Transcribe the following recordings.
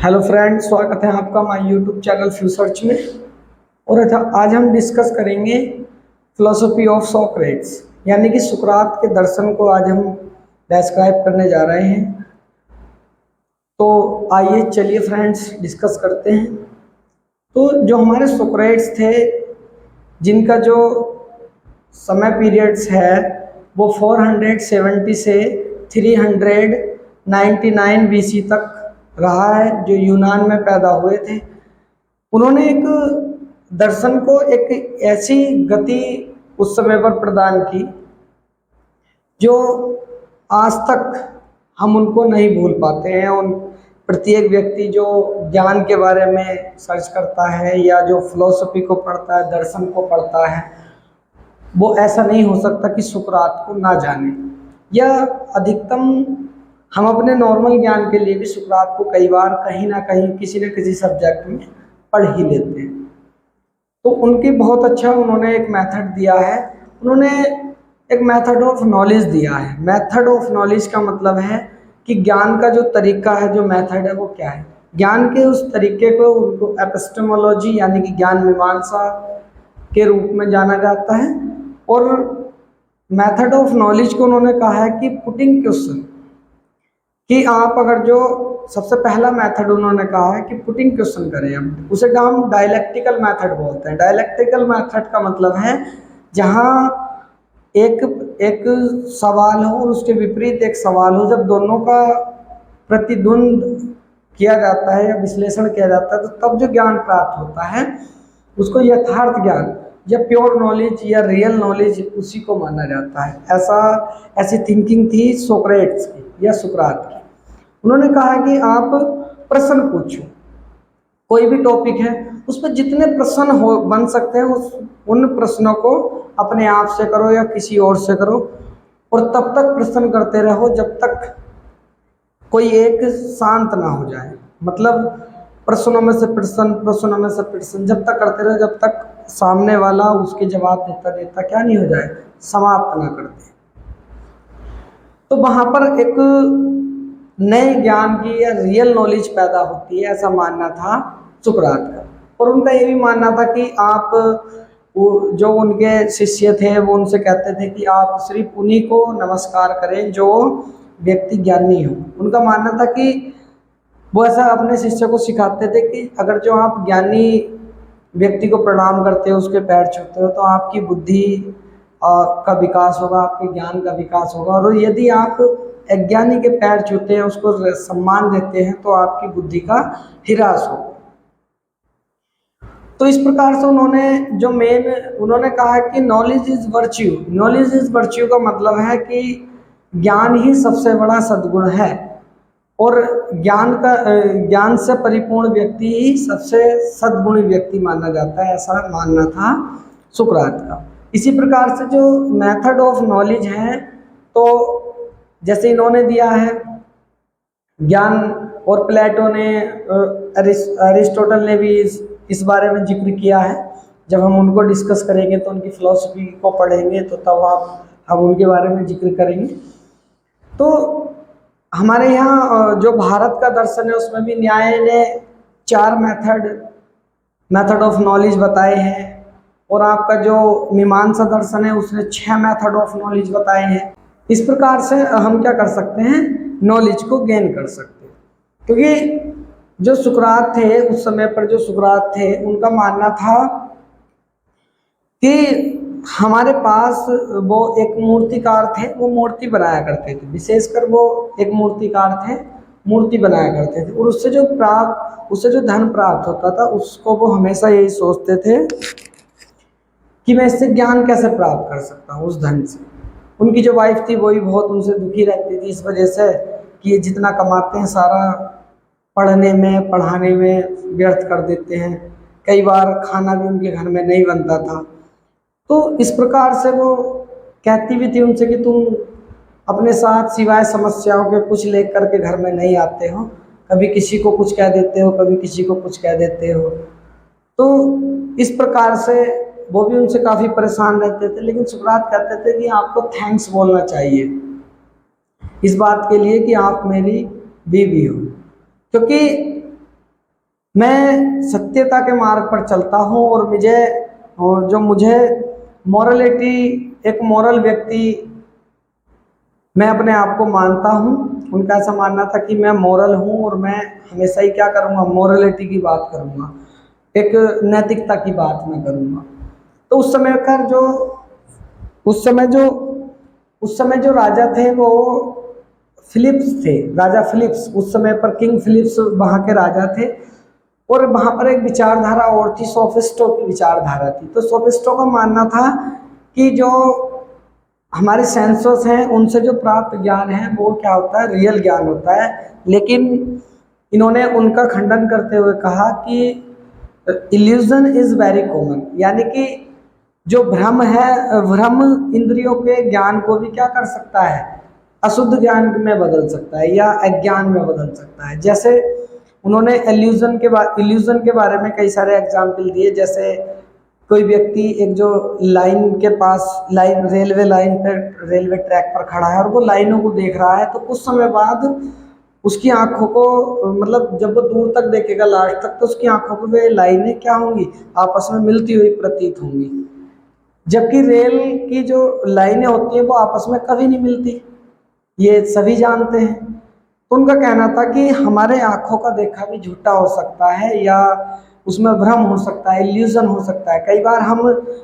Hello friends, स्वागत है आपका हमारे यूट्यूब चैनल फ्यूसर्च में। और आज हम डिस्कस करेंगे फिलोसफी ऑफ सोक्रेट्स, यानी कि सुकरात के दर्शन को आज हम डिस्क्राइब करने जा रहे हैं। तो आइए चलिए फ्रेंड्स डिस्कस करते हैं। तो जो हमारे सोक्रेट्स थे, जिनका जो समय पीरियड्स है वो 470 से 399 BC तक रहा है, जो यूनान में पैदा हुए थे। उन्होंने एक दर्शन को एक ऐसी गति उस समय पर प्रदान की जो आज तक हम उनको नहीं भूल पाते हैं। उन प्रत्येक व्यक्ति जो ज्ञान के बारे में सर्च करता है या जो फिलॉसफी को पढ़ता है, दर्शन को पढ़ता है, वो ऐसा नहीं हो सकता कि सुकरात को ना जाने। या अधिकतम हम अपने नॉर्मल ज्ञान के लिए भी सुकरात को कई बार कहीं ना कहीं किसी न किसी सब्जेक्ट में पढ़ ही लेते हैं। तो उनकी बहुत अच्छा उन्होंने एक मेथड दिया है। उन्होंने एक मेथड ऑफ नॉलेज दिया है। मेथड ऑफ नॉलेज का मतलब है कि ज्ञान का जो तरीका है, जो मेथड है, वो क्या है। ज्ञान के उस तरीके को उनको एपिस्टेमोलॉजी यानी कि ज्ञान मीमांसा के रूप में जाना जाता है। और मेथड ऑफ नॉलेज को उन्होंने कहा है कि पुटिंग क्वेश्चन, कि आप अगर जो सबसे पहला मेथड उन्होंने कहा है कि पुटिंग क्वेश्चन करें, हम उसे हम डायलेक्टिकल मेथड बोलते हैं। डायलेक्टिकल मेथड का मतलब है जहाँ एक एक सवाल हो और उसके विपरीत एक सवाल हो, जब दोनों का प्रतिद्वंद किया जाता है या विश्लेषण किया जाता है, तो तब जो ज्ञान प्राप्त होता है उसको यथार्थ ज्ञान या प्योर नॉलेज या रियल नॉलेज उसी को माना जाता है। ऐसी थिंकिंग थी सोक्रेट्स की या सुकरात की। उन्होंने कहा कि आप प्रश्न पूछो, कोई भी टॉपिक है उस पर जितने प्रश्न हो बन सकते हैं उन प्रश्नों को अपने आप से करो या किसी और से करो, और तब तक प्रश्न करते रहो जब तक कोई एक शांत ना हो जाए। मतलब प्रश्नों में से प्रश्न जब तक करते रहो जब तक सामने वाला उसके जवाब देता देता क्या नहीं हो जाए, समाप्त ना कर दे। तो वहां पर एक नए ज्ञान की या रियल नॉलेज पैदा होती है, ऐसा मानना था सुकरात का। और उनका ये भी मानना था कि आप जो उनके शिष्य थे वो उनसे कहते थे कि आप सिर्फ उन्हीं को नमस्कार करें जो व्यक्ति ज्ञानी हो। उनका मानना था कि वो ऐसा अपने शिष्य को सिखाते थे कि अगर जो आप ज्ञानी व्यक्ति को प्रणाम करते हो, उसके पैर छूते हो, तो आपकी बुद्धि का विकास होगा, आपके ज्ञान का विकास होगा। और यदि आप अज्ञानी के पैर छूते हैं, उसको सम्मान देते हैं, तो आपकी बुद्धि का ह्रास होगा। तो इस प्रकार से उन्होंने कहा कि knowledge is virtue. Knowledge is virtue का मतलब है कि ज्ञान ही सबसे बड़ा सद्गुण है, और ज्ञान से परिपूर्ण व्यक्ति ही सबसे सद्गुणी व्यक्ति माना जाता है, ऐसा मानना था सुकरात का। इसी प्रकार से जो मेथड ऑफ नॉलेज है, तो जैसे इन्होंने दिया है ज्ञान, और प्लेटो ने, अरिस्टोटल ने भी इस बारे में जिक्र किया है। जब हम उनको डिस्कस करेंगे तो उनकी फिलॉसफी को पढ़ेंगे तो तब हम उनके बारे में जिक्र करेंगे। तो हमारे यहाँ जो भारत का दर्शन है उसमें भी न्याय ने 4 मेथड ऑफ नॉलेज बताए हैं, और आपका जो मीमांसा दर्शन है उसने 6 मेथड ऑफ नॉलेज बताए हैं। इस प्रकार से हम क्या कर सकते हैं, नॉलेज को गेन कर सकते हैं। क्योंकि जो सुकरात थे उस समय पर, जो सुकरात थे, उनका मानना था कि हमारे पास वो एक मूर्तिकार थे, वो मूर्ति बनाया करते थे। विशेषकर वो एक मूर्तिकार थे, मूर्ति बनाया करते थे। और उससे जो धन प्राप्त होता था उसको वो हमेशा यही सोचते थे कि मैं इससे ज्ञान कैसे प्राप्त कर सकता हूँ उस धन से। उनकी जो वाइफ थी वही बहुत उनसे दुखी रहती थी इस वजह से कि ये जितना कमाते हैं सारा पढ़ने में पढ़ाने में व्यर्थ कर देते हैं। कई बार खाना भी उनके घर में नहीं बनता था। तो इस प्रकार से वो कहती भी थी उनसे कि तुम अपने साथ सिवाय समस्याओं के कुछ लेकर के घर में नहीं आते हो, कभी किसी को कुछ कह देते हो, कभी किसी को कुछ कह देते हो। तो इस प्रकार से वो भी उनसे काफ़ी परेशान रहते थे। लेकिन सुकरात कहते थे कि आपको थैंक्स बोलना चाहिए इस बात के लिए कि आप मेरी बीवी हो, क्योंकि मैं सत्यता के मार्ग पर चलता हूँ और जो मुझे मॉरलिटी, एक मॉरल व्यक्ति मैं अपने आप को मानता हूँ। उनका ऐसा मानना था कि मैं मॉरल हूँ और मैं हमेशा ही क्या करूँगा, मॉरलिटी की बात करूँगा, एक नैतिकता की बात मैं करूँगा। तो उस समय जो उस समय जो राजा थे वो फिलिप्स थे, राजा फिलिप्स, उस समय पर किंग फिलिप्स वहाँ के राजा थे। और वहाँ पर एक विचारधारा और थी, सोफिस्टों की विचारधारा थी। तो सोफिस्टों का मानना था कि जो हमारे सेंसर्स हैं उनसे जो प्राप्त ज्ञान है वो क्या होता है, रियल ज्ञान होता है। लेकिन इन्होंने उनका खंडन करते हुए कहा कि इल्यूजन इज वेरी कॉमन, यानी कि जो भ्रम है, भ्रम इंद्रियों के ज्ञान को भी क्या कर सकता है, अशुद्ध ज्ञान में बदल सकता है या अज्ञान में बदल सकता है। जैसे उन्होंने इल्यूजन के बारे में कई सारे एग्जाम्पल दिए। जैसे कोई व्यक्ति एक जो लाइन के पास, लाइन रेलवे लाइन पर, रेलवे ट्रैक पर खड़ा है और वो लाइनों को देख रहा है, तो कुछ समय बाद उसकी आंखों को, मतलब जब वो दूर तक देखेगा लास्ट तक, तो उसकी आंखों को वे लाइनें क्या होंगी, आपस में मिलती हुई प्रतीत होंगी। जबकि रेल की जो लाइनें होती हैं वो आपस में कभी नहीं मिलती, ये सभी जानते हैं। तो उनका कहना था कि हमारे आंखों का देखा भी झूठा हो सकता है या उसमें भ्रम हो सकता है, इल्यूजन हो सकता है। कई बार हम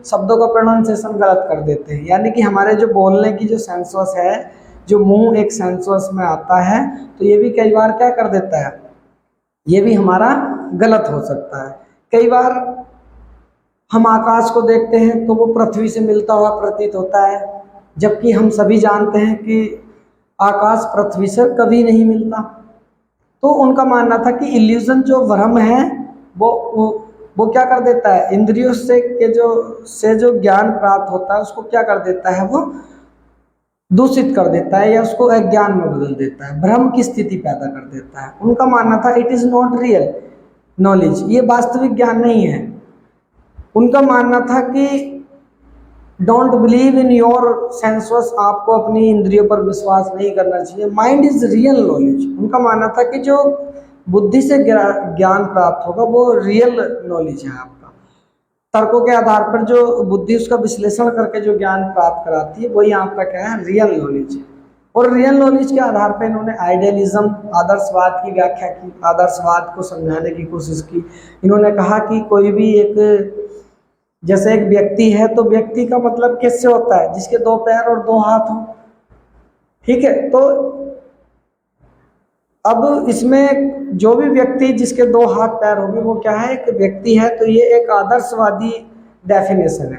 शब्दों का प्रोनाउंसिएशन गलत कर देते हैं, यानी कि हमारे जो बोलने की जो सेंसस है, जो मुंह एक सेंसस में आता है, तो ये भी कई बार क्या कर देता है, ये भी हमारा गलत हो सकता है। कई बार हम आकाश को देखते हैं तो वो पृथ्वी से मिलता हुआ प्रतीत होता है, जबकि हम सभी जानते हैं कि आकाश पृथ्वी से कभी नहीं मिलता। तो उनका मानना था कि इल्यूजन जो भ्रम है वो वो वो क्या कर देता है, इंद्रियों से जो ज्ञान प्राप्त होता है उसको क्या कर देता है, वो दूषित कर देता है या उसको अज्ञान में बदल देता है, भ्रम की स्थिति पैदा कर देता है। उनका मानना था it is not real knowledge, ये वास्तविक ज्ञान नहीं है। उनका मानना था कि don't believe in your census, आपको अपनी इंद्रियों पर विश्वास नहीं करना चाहिए, माइंड इज रियल नॉलेज। उनका मानना था कि जो बुद्धि से ज्ञान प्राप्त होगा वो रियल नॉलेज है आपका, तर्कों के आधार पर जो बुद्धि उसका विश्लेषण करके जो ज्ञान प्राप्त कराती है वही आपका क्या है, रियल नॉलेज है। और रियल नॉलेज के आधार पर इन्होंने आइडियलिज्म, आदर्शवाद की व्याख्या की, आदर्शवाद को समझाने की कोशिश की। इन्होंने कहा कि कोई भी एक, जैसे एक व्यक्ति है तो व्यक्ति का मतलब किससे होता है, जिसके दो पैर और दो हाथ हो, ठीक है। तो अब इसमें जो भी व्यक्ति जिसके दो हाथ पैर होंगे वो क्या है, एक व्यक्ति है। तो ये एक आदर्शवादी डेफिनेशन है।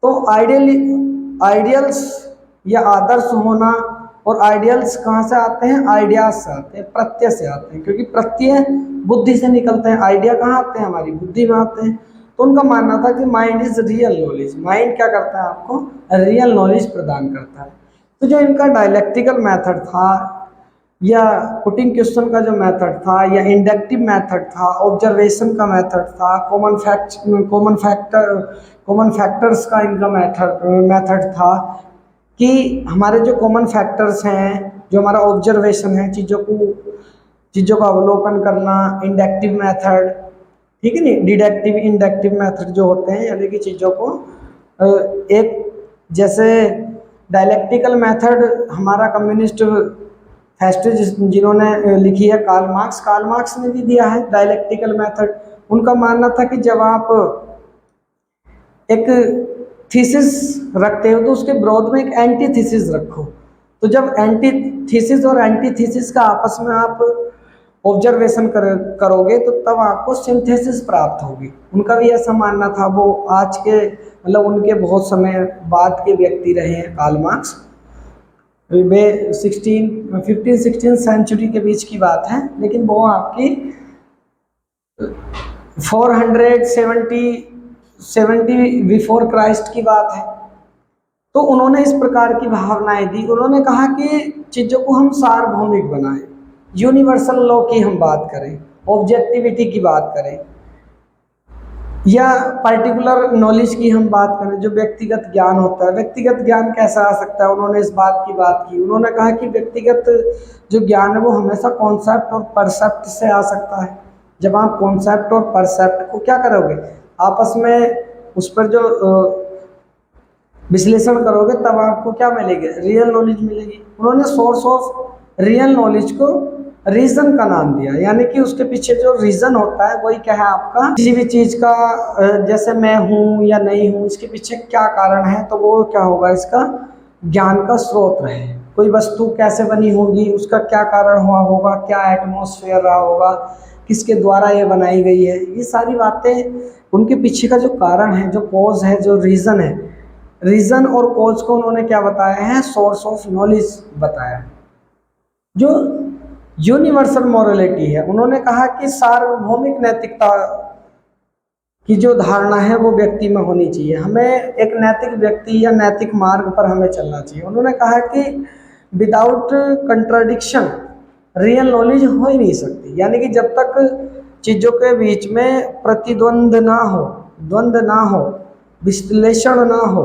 तो आइडियल्स या आदर्श होना, और आइडियल्स कहाँ से आते हैं, आइडियाज से आते हैं, प्रत्यय से आते हैं, क्योंकि प्रत्यय बुद्धि से निकलते हैं, आइडिया कहाँ आते हैं, हमारी बुद्धि में आते हैं। तो उनका मानना था कि mind is real knowledge, mind क्या करता है, आपको रियल नॉलेज प्रदान करता है। तो जो इनका डायलेक्टिकल मेथड था या पुटिंग क्वेश्चन का जो मेथड था या इंडक्टिव मेथड था, ऑब्जर्वेशन का मेथड था, कॉमन फैक्टर्स का इनका मेथड था कि हमारे जो कॉमन फैक्टर्स हैं, जो हमारा ऑब्जर्वेशन है, चीज़ों का अवलोकन करना, इंडक्टिव मेथड, ठीक है नहीं, डिडक्टिव इंडक्टिव मेथड जो होते हैं, यानी कि चीज़ों को एक, जैसे डायलेक्टिकल मेथड हमारा कम्युनिस्ट फैस्टिज जिन्होंने लिखी है, कार्ल मार्क्स ने भी दिया है डायलेक्टिकल मेथड। उनका मानना था कि जब आप एक थीसिस रखते हो तो उसके विरोध में एक एंटी थीसिस रखो। तो जब एंटी थीसिस और एंटी थीसिस का आपस में आप ऑब्जर्वेशन करोगे तो तब आपको सिंथेसिस प्राप्त होगी। उनका भी ऐसा मानना था। वो आज के, मतलब उनके बहुत समय बाद के व्यक्ति रहे हैं कार्ल मार्क्स। वे 15-16 सेंचुरी के बीच की बात है, लेकिन वो आपकी 470 बिफोर क्राइस्ट की बात है। तो उन्होंने इस प्रकार की भावनाएं दी। उन्होंने कहा कि चीज़ों को हम सार्वभौमिक बनाएं, यूनिवर्सल लॉ की हम बात करें, ऑब्जेक्टिविटी की बात करें, या पर्टिकुलर नॉलेज की हम बात करें, जो व्यक्तिगत ज्ञान होता है। व्यक्तिगत ज्ञान कैसा आ सकता है, उन्होंने इस बात की। उन्होंने कहा कि व्यक्तिगत जो ज्ञान है वो हमेशा कॉन्सेप्ट और परसेप्ट से आ सकता है। जब आप कॉन्सेप्ट और परसेप्ट को क्या करोगे, आपस में उस पर जो विश्लेषण करोगे, तब आपको क्या मिलेगी, रियल नॉलेज मिलेगी। उन्होंने सोर्स ऑफ रियल नॉलेज को रीजन का नाम दिया, यानी कि उसके पीछे जो रीजन होता है वही क्या है आपका, किसी भी चीज का जैसे मैं हूं या नहीं हूं, इसके पीछे क्या कारण है, तो वो क्या होगा, इसका ज्ञान का स्रोत रहे। कोई वस्तु कैसे बनी होगी, उसका क्या कारण हुआ होगा, क्या एटमॉस्फेयर रहा होगा, किसके द्वारा ये बनाई गई है, ये सारी बातें उनके पीछे का जो कारण है, जो कॉज है, जो रीजन है, रीजन और कॉज को उन्होंने क्या बताया है, सोर्स ऑफ नॉलेज बताया है। जो यूनिवर्सल मोरालिटी है, उन्होंने कहा कि सार्वभौमिक नैतिकता की जो धारणा है वो व्यक्ति में होनी चाहिए, हमें एक नैतिक व्यक्ति या नैतिक मार्ग पर हमें चलना चाहिए। उन्होंने कहा कि विदाउट कंट्राडिक्शन रियल नॉलेज हो ही नहीं सकती, यानी कि जब तक चीज़ों के बीच में प्रतिद्वंद ना हो, द्वंद ना हो, विश्लेषण ना हो,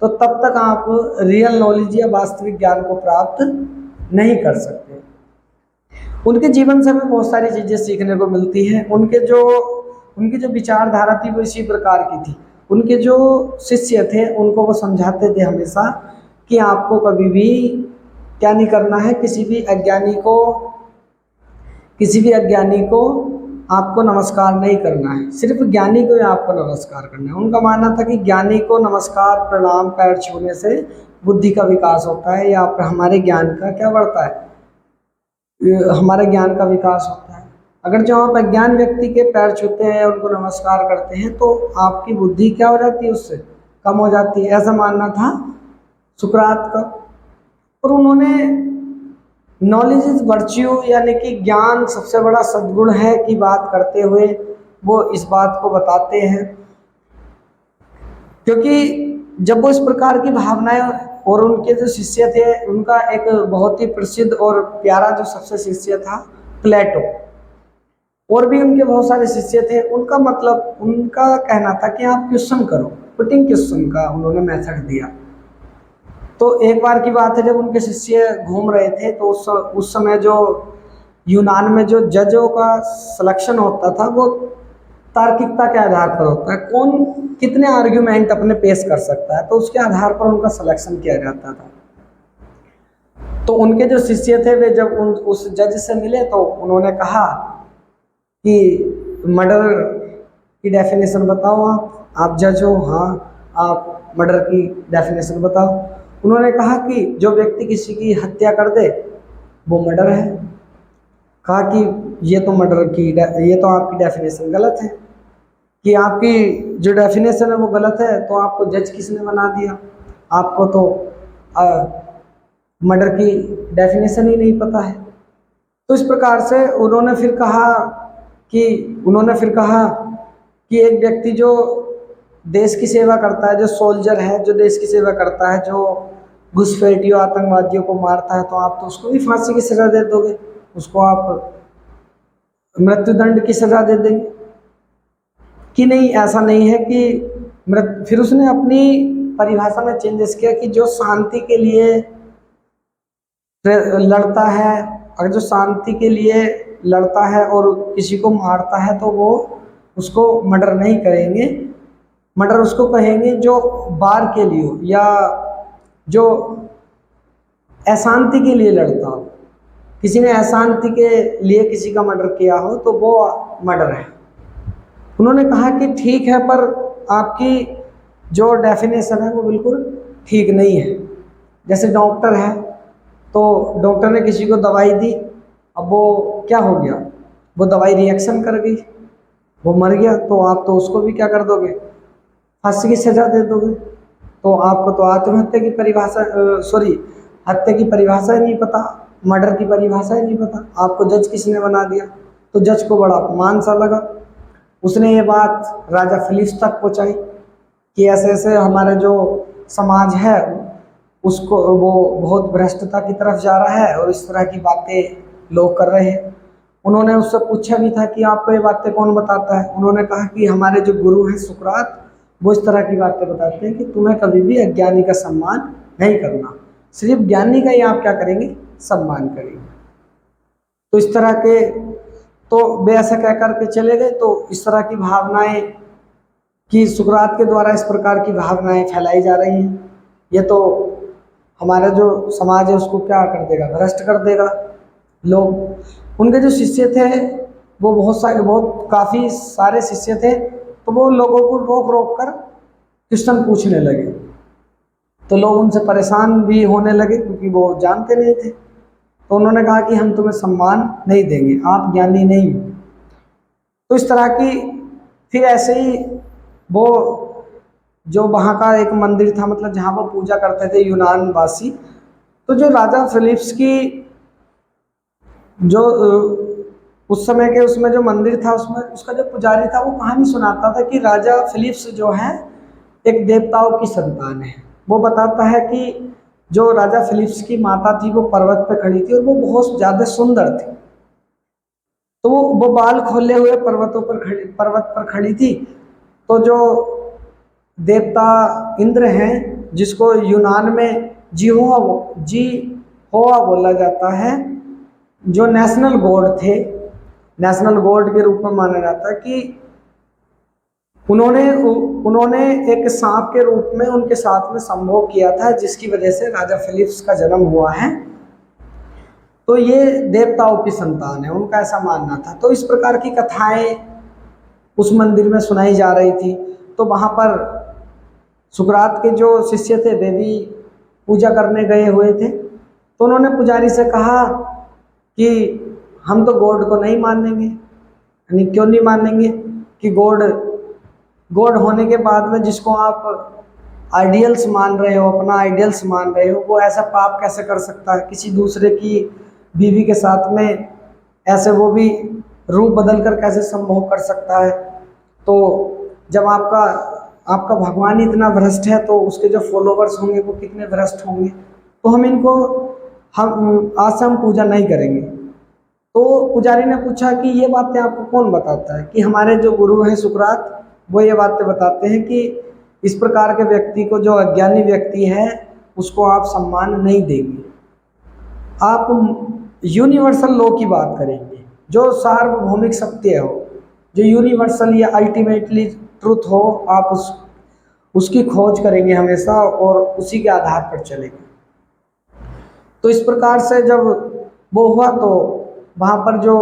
तो तब तक आप रियल नॉलेज या वास्तविक ज्ञान को प्राप्त नहीं कर सकते। उनके जीवन से हमें बहुत सारी चीज़ें सीखने को मिलती हैं। उनकी जो विचारधारा थी वो इसी प्रकार की थी। उनके जो शिष्य थे उनको वो समझाते थे हमेशा कि आपको कभी भी क्या नहीं करना है, किसी भी अज्ञानी को आपको नमस्कार नहीं करना है, सिर्फ ज्ञानी को ही आपको नमस्कार करना है। उनका मानना था कि ज्ञानी को नमस्कार, प्रणाम, पैर छूने से बुद्धि का विकास होता है, या हमारे ज्ञान का क्या बढ़ता है, हमारे ज्ञान का विकास होता है। अगर जो आप अज्ञान व्यक्ति के पैर छूते हैं, उनको नमस्कार करते हैं, तो आपकी बुद्धि क्या हो जाती है, उससे कम हो जाती है, ऐसा मानना था सुकरात का। और उन्होंने नॉलेज इज वर्च्यू, यानी कि ज्ञान सबसे बड़ा सद्गुण है की बात करते हुए वो इस बात को बताते हैं, क्योंकि जब वो इस प्रकार की भावनाएं, और उनके जो शिष्य थे उनका एक बहुत ही प्रसिद्ध और प्यारा जो सबसे शिष्य था प्लेटो, और भी उनके बहुत सारे शिष्य थे। उनका कहना था कि आप क्वेश्चन करो, पुटिंग क्वेश्चन का उन्होंने मेथड दिया। तो एक बार की बात है, जब उनके शिष्य घूम रहे थे, तो उस समय जो यूनान में जो जजों का सिलेक्शन होता था वो तार्किकता के आधार पर होता है, कौन कितने आर्ग्यूमेंट अपने पेश कर सकता है, तो उसके आधार पर उनका सिलेक्शन किया जाता था। तो उनके जो शिष्य थे वे जब उस जज से मिले, तो उन्होंने कहा कि मर्डर की डेफिनेशन बताओ, आप जज हो, हाँ, आप मर्डर की डेफिनेशन बताओ। उन्होंने कहा कि जो व्यक्ति किसी की हत्या कर दे वो मर्डर है। कहा कि ये तो आपकी डेफिनेशन गलत है, कि आपकी जो डेफिनेशन है वो गलत है, तो आपको जज किसने बना दिया, आपको तो मर्डर की डेफिनेशन ही नहीं पता है। तो इस प्रकार से उन्होंने फिर कहा कि एक व्यक्ति जो देश की सेवा करता है, जो सोल्जर है, जो देश की सेवा करता है, जो घुसपैठियों, आतंकवादियों को मारता है, तो आप तो उसको भी फांसी की सजा दे दोगे, उसको आप मृत्युदंड की सजा दे देंगे कि नहीं। ऐसा नहीं है कि फिर उसने अपनी परिभाषा में चेंजेस किया कि जो शांति के लिए लड़ता है, अगर जो शांति के लिए लड़ता है और किसी को मारता है, तो वो उसको मर्डर नहीं करेंगे, मर्डर उसको कहेंगे जो बार के लिए हो, या जो अशांति के लिए लड़ता हो। किसी ने अशांति के लिए किसी का मर्डर किया हो तो वो मर्डर है। उन्होंने कहा कि ठीक है, पर आपकी जो डेफिनेशन है वो बिल्कुल ठीक नहीं है। जैसे डॉक्टर है, तो डॉक्टर ने किसी को दवाई दी, अब वो क्या हो गया, वो दवाई रिएक्शन कर गई, वो मर गया, तो आप तो उसको भी क्या कर दोगे, फांसी की सजा दे दोगे। तो आपको तो आत्महत्या की परिभाषा हत्या की परिभाषा ही नहीं पता, मर्डर की परिभाषा ही नहीं पता, आपको जज किसने बना दिया। तो जज को बड़ा अपमान सा लगा। उसने ये बात राजा फिलिप्स तक पहुंचाई कि ऐसे ऐसे हमारे जो समाज है उसको वो बहुत भ्रष्टता की तरफ जा रहा है और इस तरह की बातें लोग कर रहे हैं। उन्होंने उससे पूछा भी था कि आपको ये बातें कौन बताता है। उन्होंने कहा कि हमारे जो गुरु हैं सुकरात, वो इस तरह की बातें बताते हैं कि तुम्हें कभी भी अज्ञानी का सम्मान नहीं करना, सिर्फ ज्ञानी का ही आप क्या करेंगे, सम्मान करेंगे। तो इस तरह के तो वे ऐसा कह करके चले गए। तो इस तरह की भावनाएं कि सुकरात के द्वारा इस प्रकार की भावनाएं फैलाई जा रही हैं, ये तो हमारा जो समाज है उसको क्या कर देगा, भ्रष्ट कर देगा। लोग, उनके जो शिष्य थे वो बहुत काफ़ी सारे शिष्य थे, तो वो लोगों को रोक रोक कर क्वेश्चन पूछने लगे। तो लोग उनसे परेशान भी होने लगे क्योंकि वो जानते नहीं थे। तो उन्होंने कहा कि हम तुम्हें सम्मान नहीं देंगे, आप ज्ञानी नहीं हो। तो इस तरह की, फिर ऐसे ही वो जो वहाँ का एक मंदिर था, मतलब जहाँ वो पूजा करते थे यूनान वासी, तो जो राजा फिलिप्स की जो उस समय के उसमें जो मंदिर था, उसमें उसका जो पुजारी था वो कहानी सुनाता था कि राजा फिलिप्स जो है एक देवताओं की संतान है। वो बताता है कि जो राजा फिलिप्स की माता थी वो पर्वत पे खड़ी थी और वो बहुत ज़्यादा सुंदर थी। तो वो बाल खोले हुए पर्वत पर खड़ी थी। तो जो देवता इंद्र हैं, जिसको यूनान में जी होआ बोला जाता है, जो नेशनल गॉड थे, नेशनल गॉड के रूप में माना जाता है, कि उन्होंने एक सांप के रूप में उनके साथ में संभोग किया था, जिसकी वजह से राजा फिलिप्स का जन्म हुआ है। तो ये देवताओं की संतान है, उनका ऐसा मानना था। तो इस प्रकार की कथाएं उस मंदिर में सुनाई जा रही थी। तो वहाँ पर सुकरात के जो शिष्य थे वे भी पूजा करने गए हुए थे। तो उन्होंने पुजारी से कहा कि हम तो गॉड को नहीं मानेंगे। यानी क्यों नहीं मानेंगे? कि गॉड गॉड होने के बाद में जिसको आप आइडियल्स मान रहे हो, अपना आइडियल्स मान रहे हो, वो ऐसा पाप कैसे कर सकता है? किसी दूसरे की बीवी के साथ में ऐसे वो भी रूप बदल कर कैसे संभोग कर सकता है? तो जब आपका आपका भगवान ही इतना भ्रष्ट है तो उसके जो फॉलोवर्स होंगे वो कितने भ्रष्ट होंगे। तो हम आज से हम पूजा नहीं करेंगे। तो पुजारी ने पूछा कि ये बातें आपको कौन बताता है? कि हमारे जो गुरु हैं सुकरात, वो ये बातें बताते हैं कि इस प्रकार के व्यक्ति को, जो अज्ञानी व्यक्ति है, उसको आप सम्मान नहीं देंगे। आप यूनिवर्सल लॉ की बात करेंगे, जो सार्वभौमिक सत्य हो, जो यूनिवर्सल या अल्टीमेटली ट्रुथ हो, आप उसकी खोज करेंगे हमेशा और उसी के आधार पर चलेंगे। तो इस प्रकार से जब वो हुआ तो वहाँ पर जो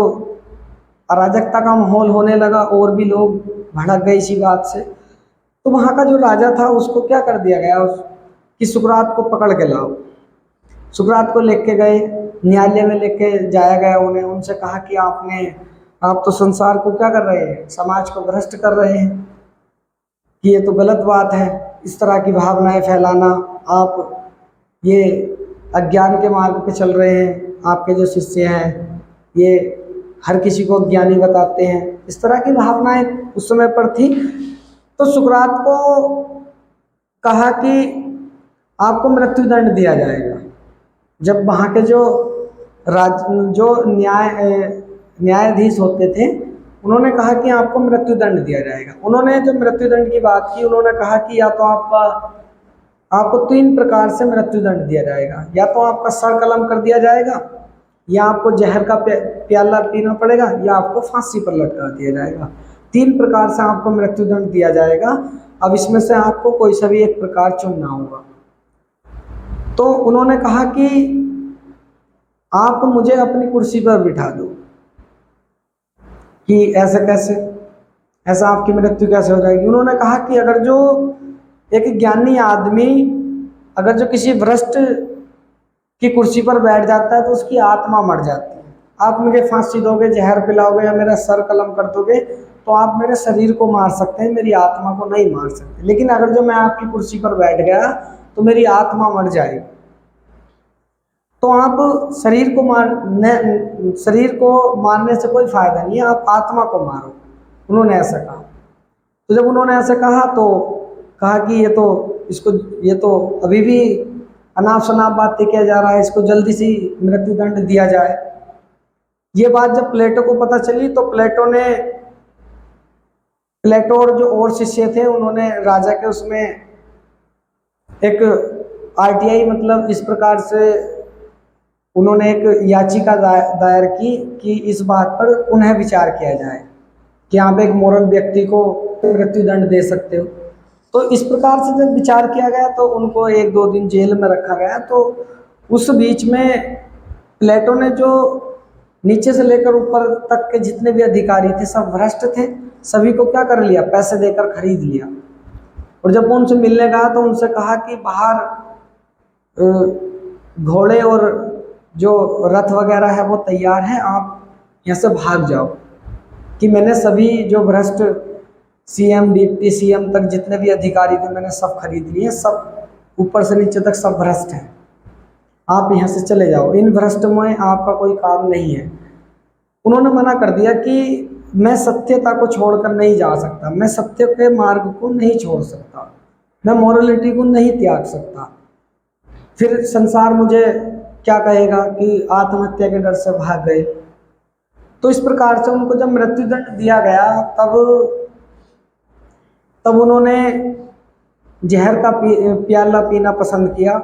अराजकता का माहौल होने लगा और भी लोग भड़क गए इसी बात से। तो वहाँ का जो राजा था उसको क्या कर दिया गया कि सुकरात को पकड़ के लाओ। सुकरात को लेके गए, न्यायालय में लेके जाया गया उन्हें। उनसे कहा कि आप तो संसार को क्या कर रहे हैं, समाज को भ्रष्ट कर रहे हैं, कि ये तो गलत बात है इस तरह की भावनाएं फैलाना। आप ये अज्ञान के मार्ग पे चल रहे हैं, आपके जो शिष्य हैं ये हर किसी को ज्ञानी बताते हैं। इस तरह की भावनाएं उस समय पर थी। तो सुकरात को कहा कि आपको मृत्युदंड दिया जाएगा। जब वहाँ के जो न्यायाधीश होते थे, उन्होंने कहा कि आपको मृत्युदंड दिया जाएगा। उन्होंने जब मृत्युदंड की बात की, उन्होंने कहा कि या तो आपको 3 प्रकार से मृत्युदंड दिया जाएगा। या तो आपका सर कलम कर दिया जाएगा, या आपको जहर का प्याला पीना पड़ेगा, या आपको फांसी पर लटका दिया जाएगा। 3 प्रकार से आपको मृत्युदंड दिया जाएगा। अब इसमें से आपको कोई सा भी एक प्रकार चुनना होगा। तो उन्होंने कहा कि आप मुझे अपनी कुर्सी पर बिठा दो। कि ऐसे कैसे, ऐसा आपकी मृत्यु कैसे हो जाएगी? उन्होंने कहा कि अगर जो एक ज्ञानी आदमी अगर जो किसी भ्रष्ट की कुर्सी पर बैठ जाता है तो उसकी आत्मा मर जाती है। आप मुझे फांसी दोगे, जहर पिलाओगे या मेरा सर कलम कर दोगे तो आप मेरे शरीर को मार सकते हैं, मेरी आत्मा को नहीं मार सकते। लेकिन अगर जो मैं आपकी कुर्सी पर बैठ गया तो मेरी आत्मा मर जाएगी। तो आप शरीर को मारने से कोई फायदा नहीं है, आप आत्मा को मारो। उन्होंने ऐसा कहा। तो जब उन्होंने ऐसा कहा तो कहा कि ये तो अभी भी अनाप शनाप बातें किया जा रहा है, इसको जल्दी से मृत्युदंड दिया जाए। ये बात जब प्लेटो को पता चली तो प्लेटो और जो और शिष्य थे उन्होंने राजा के उसमें एक आरटीआई, मतलब इस प्रकार से उन्होंने एक याचिका दायर की कि इस बात पर पुनः विचार किया जाए कि आप एक मोरल व्यक्ति को मृत्युदंड दे सकते हो। तो इस प्रकार से जब विचार किया गया तो उनको 1-2 दिन जेल में रखा गया। तो उस बीच में प्लेटो ने जो नीचे से लेकर ऊपर तक के जितने भी अधिकारी थे सब भ्रष्ट थे, सभी को क्या कर लिया, पैसे देकर खरीद लिया। और जब वो उनसे मिलने गया तो उनसे कहा कि बाहर घोड़े और जो रथ वगैरह है वो तैयार है, आप यहाँ से भाग जाओ, कि मैंने सभी जो भ्रष्ट सीएम डिप्टी सीएम तक जितने भी अधिकारी थे मैंने सब खरीद लिए, सब ऊपर से नीचे तक सब भ्रष्ट हैं, आप यहाँ से चले जाओ, इन भ्रष्ट में आपका कोई काम नहीं है। उन्होंने मना कर दिया कि मैं सत्यता को छोड़कर नहीं जा सकता, मैं सत्य के मार्ग को नहीं छोड़ सकता, मैं मोरलिटी को नहीं त्याग सकता, फिर संसार मुझे क्या कहेगा कि आत्महत्या के डर से भाग गए। तो इस प्रकार से उनको जब मृत्युदंड दिया गया तब उन्होंने जहर का प्याला पीना पसंद किया।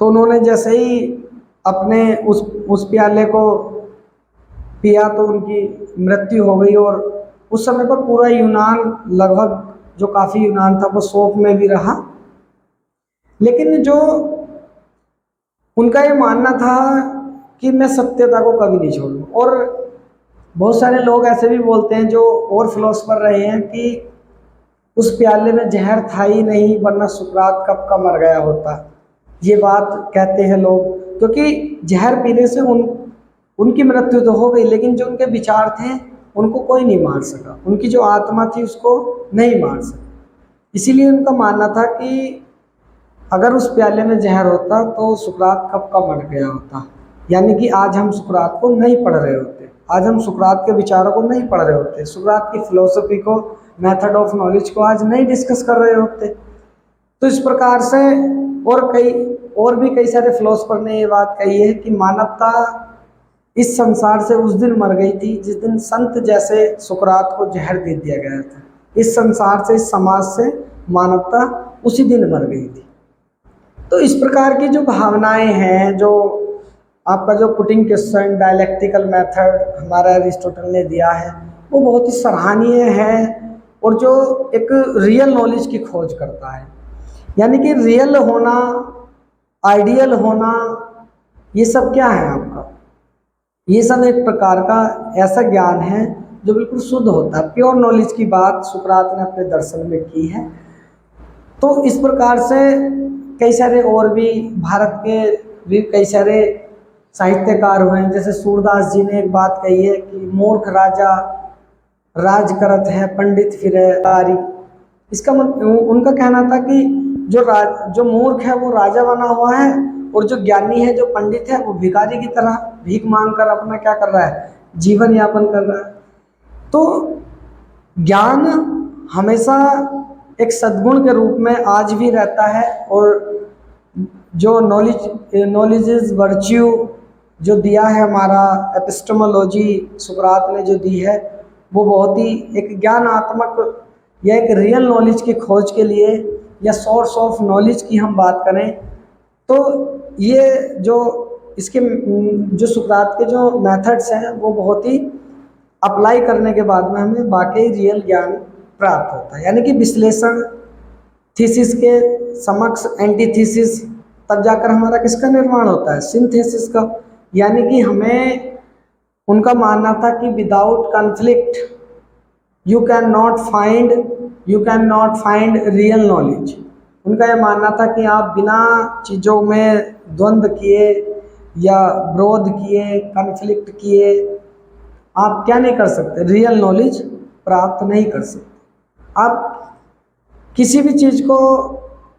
तो उन्होंने जैसे ही अपने उस प्याले को पिया तो उनकी मृत्यु हो गई। और उस समय पर पूरा यूनान, लगभग जो काफ़ी यूनान था वो शोक में भी रहा। लेकिन जो उनका ये मानना था कि मैं सत्यता को कभी नहीं छोड़ूंगा। और बहुत सारे लोग ऐसे भी बोलते हैं जो और फिलोसफर रहे हैं कि उस प्याले में जहर था ही नहीं, वरना सुकरात कब का मर गया होता, ये बात कहते हैं लोग। क्योंकि जहर पीने से उनकी मृत्यु तो हो गई, लेकिन जो उनके विचार थे उनको कोई नहीं मार सका, उनकी जो आत्मा थी उसको नहीं मार सका। इसीलिए उनका मानना था कि अगर उस प्याले में जहर होता तो सुकरात कब का मर गया होता। यानी कि आज हम सुकरात को नहीं पढ़ रहे होते, आज हम सुकरात के विचारों को नहीं पढ़ रहे होते, सुकरात की फिलोसफी को, मेथड ऑफ नॉलेज को आज नहीं डिस्कस कर रहे होते। तो इस प्रकार से और भी कई सारे फिलोसफर ने ये बात कही है कि मानवता इस संसार से उस दिन मर गई थी जिस दिन संत जैसे सुकरात को जहर दे दिया गया था। इस संसार से, इस समाज से मानवता उसी दिन मर गई थी। तो इस प्रकार की जो भावनाएं हैं, जो आपका जो पुटिंग क्वेश्चन डायलेक्टिकल मेथड हमारा एरिस्टोटल ने दिया है, वो बहुत ही सराहनीय है। और जो एक रियल नॉलेज की खोज करता है, यानी कि रियल होना, आइडियल होना, ये सब क्या है आपका, ये सब एक प्रकार का ऐसा ज्ञान है जो बिल्कुल शुद्ध होता है। प्योर नॉलेज की बात सुकरात ने अपने दर्शन में की है। तो इस प्रकार से कई सारे और भी भारत के भी कई सारे साहित्यकार हुए हैं। जैसे सूरदास जी ने एक बात कही है कि मूर्ख राजा राज करत है, पंडित फिरे कारी। इसका उनका कहना था कि जो मूर्ख है वो राजा बना हुआ है, और जो ज्ञानी है, जो पंडित है, वो भिखारी की तरह भीख मांगकर अपना क्या कर रहा है, जीवन यापन कर रहा है। तो ज्ञान हमेशा एक सद्गुण के रूप में आज भी रहता है। और जो नॉलेज इज वर्च्यू जो दिया है हमारा एपिस्टेमोलॉजी सुकरात ने जो दी है, वो बहुत ही एक ज्ञानात्मक या एक रियल नॉलेज की खोज के लिए, या सोर्स ऑफ नॉलेज की हम बात करें तो ये जो इसके जो सुकरात के जो मेथड्स हैं वो बहुत ही अप्लाई करने के बाद में हमें वाकई रियल ज्ञान प्राप्त होता है। यानी कि विश्लेषण, थीसिस के समक्ष एंटीथीसिस, तब जाकर हमारा किसका निर्माण होता है, सिंथेसिस का। यानी कि हमें उनका मानना था कि without conflict you can not find real knowledge. उनका यह मानना था कि आप बिना चीज़ों में द्वंद्व किए या विरोध किए, कॉन्फ्लिक्ट किए, आप क्या नहीं कर सकते, रियल नॉलेज प्राप्त नहीं कर सकते। आप किसी भी चीज़ को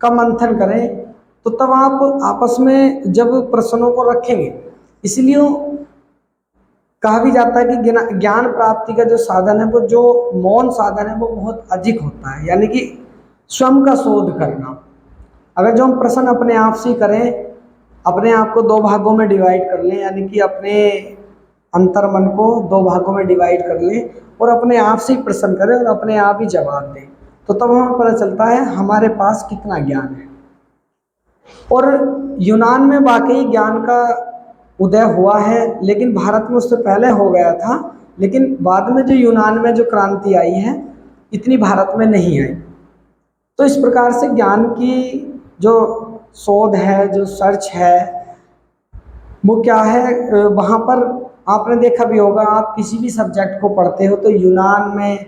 का मंथन करें तो तब आप आपस में जब प्रश्नों को रखेंगे, इसलिए कहा भी जाता है कि ज्ञान प्राप्ति का जो साधन है, वो जो मौन साधन है, वो बहुत अधिक होता है। यानी कि स्वयं का शोध करना। अगर जो हम प्रश्न अपने आप से करें, अपने आप को 2 भागों में डिवाइड कर लें, यानी कि अपने अंतर्मन को 2 भागों में डिवाइड कर लें और अपने आप से ही प्रश्न करें और अपने आप ही जवाब दें, तो तब हमें पता चलता है हमारे पास कितना ज्ञान है। और यूनान में वाकई ज्ञान का उदय हुआ है, लेकिन भारत में उससे पहले हो गया था। लेकिन बाद में जो यूनान में जो क्रांति आई है, इतनी भारत में नहीं आई। तो इस प्रकार से ज्ञान की जो शोध है, जो सर्च है, वो क्या है, वहाँ पर आपने देखा भी होगा, आप किसी भी सब्जेक्ट को पढ़ते हो तो यूनान में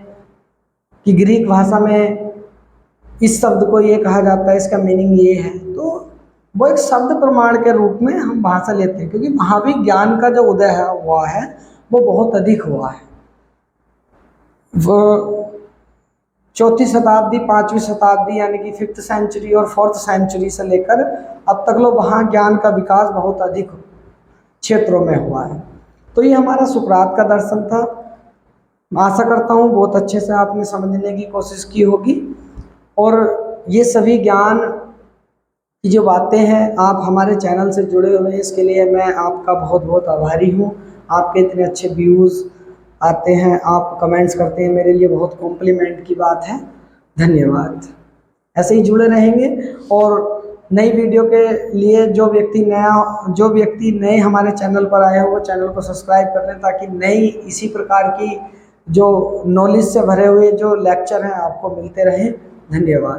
कि ग्रीक भाषा में इस शब्द को ये कहा जाता है, इसका मीनिंग ये है। तो वो एक शब्द प्रमाण के रूप में हम भाषा लेते हैं, क्योंकि वहाँ भी ज्ञान का जो उदय हुआ है वो बहुत अधिक हुआ है। वो 4वीं शताब्दी 5वीं शताब्दी यानी कि 5th सेंचुरी और 4th सेंचुरी से लेकर अब तक लो वहाँ ज्ञान का विकास बहुत अधिक क्षेत्रों में हुआ है। तो ये हमारा सुकरात का दर्शन था। मैं आशा करता हूँ बहुत अच्छे से आपने समझने की कोशिश की होगी, और ये सभी ज्ञान की जो बातें हैं, आप हमारे चैनल से जुड़े हुए हैं, इसके लिए मैं आपका बहुत बहुत आभारी हूँ। आपके इतने अच्छे व्यूज़ आते हैं, आप कमेंट्स करते हैं, मेरे लिए बहुत कॉम्प्लीमेंट की बात है। धन्यवाद। ऐसे ही जुड़े रहेंगे, और नई वीडियो के लिए जो व्यक्ति नए हमारे चैनल पर आए हो वो चैनल को सब्सक्राइब कर लें, ताकि नई इसी प्रकार की जो नॉलेज से भरे हुए जो लेक्चर हैं आपको मिलते रहें। धन्यवाद।